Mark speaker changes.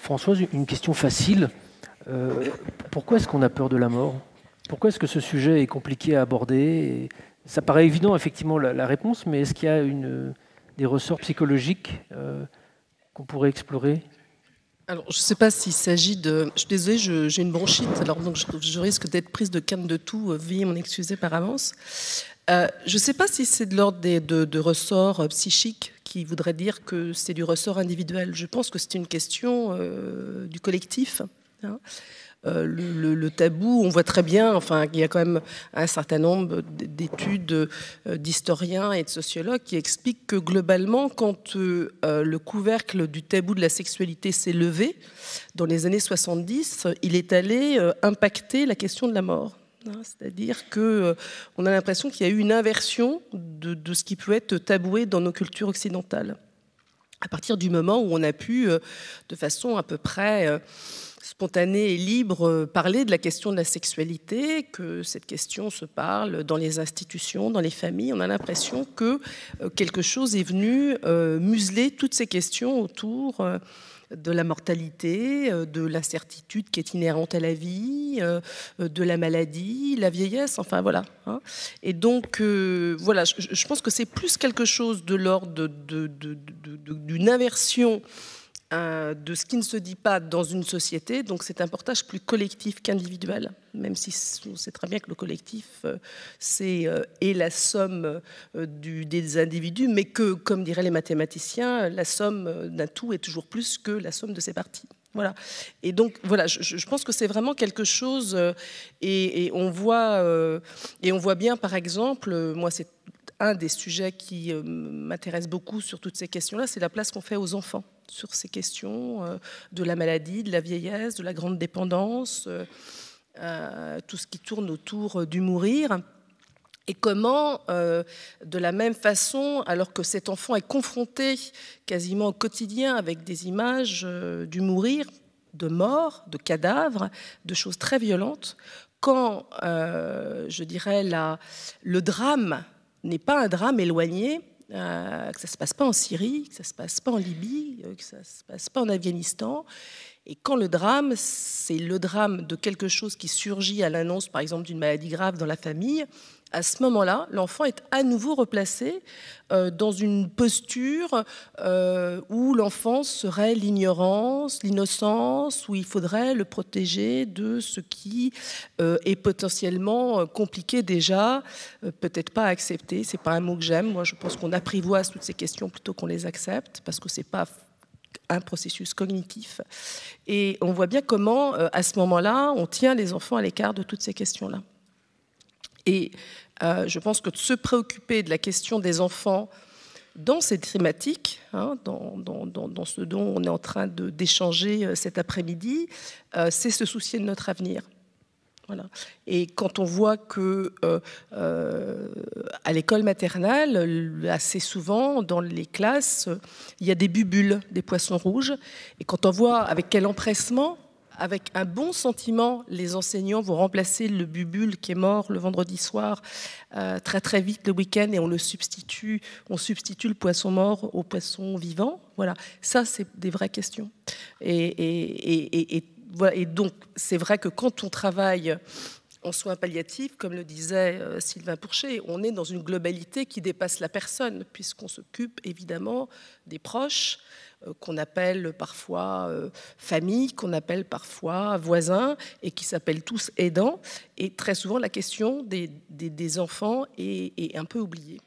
Speaker 1: Françoise, une question facile. Pourquoi est-ce qu'on a peur de la mort? Pourquoi est-ce que ce sujet est compliqué à aborder? Ça paraît évident, effectivement, la réponse, mais est-ce qu'il y a des ressorts psychologiques qu'on pourrait explorer?
Speaker 2: Alors, je ne sais pas s'il s'agit de... Je suis désolée, j'ai une bronchite, alors donc je risque d'être prise de canne de tout. Veuillez m'en excuser par avance. Je ne sais pas si c'est de l'ordre de ressorts psychiques qui voudraient dire que c'est du ressort individuel. Je pense que c'est une question du collectif. Hein. Le tabou, on voit très bien, enfin, il y a quand même un certain nombre d'études d'historiens et de sociologues qui expliquent que globalement, quand le couvercle du tabou de la sexualité s'est levé, dans les années 70, il est allé impacter la question de la mort. C'est-à-dire qu'on a l'impression qu'il y a eu une inversion de ce qui peut être taboué dans nos cultures occidentales. À partir du moment où on a pu, de façon à peu près spontanée et libre, parler de la question de la sexualité, que cette question se parle dans les institutions, dans les familles, on a l'impression que quelque chose est venu museler toutes ces questions autour de la mortalité, de l'incertitude qui est inhérente à la vie, de la maladie, la vieillesse, enfin voilà. Hein. Et donc, voilà, je pense que c'est plus quelque chose de l'ordre d'une inversion de ce qui ne se dit pas dans une société, donc c'est un portage plus collectif qu'individuel, même si on sait très bien que le collectif est la somme des individus, mais que, comme diraient les mathématiciens, la somme d'un tout est toujours plus que la somme de ses parties. Voilà. Et donc, voilà, je pense que c'est vraiment quelque chose, et on voit bien, par exemple, moi c'est un des sujets qui m'intéresse beaucoup sur toutes ces questions-là, c'est la place qu'on fait aux enfants sur ces questions de la maladie, de la vieillesse, de la grande dépendance, tout ce qui tourne autour du mourir. Et comment, de la même façon, alors que cet enfant est confronté quasiment au quotidien avec des images du mourir, de mort, de cadavres, de choses très violentes, quand, je dirais, le drame n'est pas un drame éloigné, que ça ne se passe pas en Syrie, que ça ne se passe pas en Libye, que ça ne se passe pas en Afghanistan. Et quand le drame, c'est le drame de quelque chose qui surgit à l'annonce, par exemple, d'une maladie grave dans la famille, à ce moment-là, l'enfant est à nouveau replacé dans une posture où l'enfant serait l'ignorance, l'innocence, où il faudrait le protéger de ce qui est potentiellement compliqué déjà, peut-être pas à accepter. C'est pas un mot que j'aime. Moi, je pense qu'on apprivoise toutes ces questions plutôt qu'on les accepte, parce que c'est pas un processus cognitif. Et on voit bien comment, à ce moment-là, on tient les enfants à l'écart de toutes ces questions-là. Et je pense que de se préoccuper de la question des enfants dans cette thématique, hein, dans ce dont on est en train d'échanger cet après-midi, c'est se soucier de notre avenir. Voilà. Et quand on voit que à l'école maternelle, assez souvent dans les classes, il y a des bubules, des poissons rouges, et quand on voit avec quel empressement, avec un bon sentiment, les enseignants vont remplacer le bubule qui est mort le vendredi soir très très vite le week-end, et on substitue le poisson mort au poisson vivant. Voilà, ça c'est des vraies questions. Voilà, et donc c'est vrai que quand on travaille en soins palliatifs, comme le disait Sylvain Pourchet, on est dans une globalité qui dépasse la personne, puisqu'on s'occupe évidemment des proches, qu'on appelle parfois famille, qu'on appelle parfois voisins, et qui s'appellent tous aidants. Et très souvent, la question des enfants est un peu oubliée.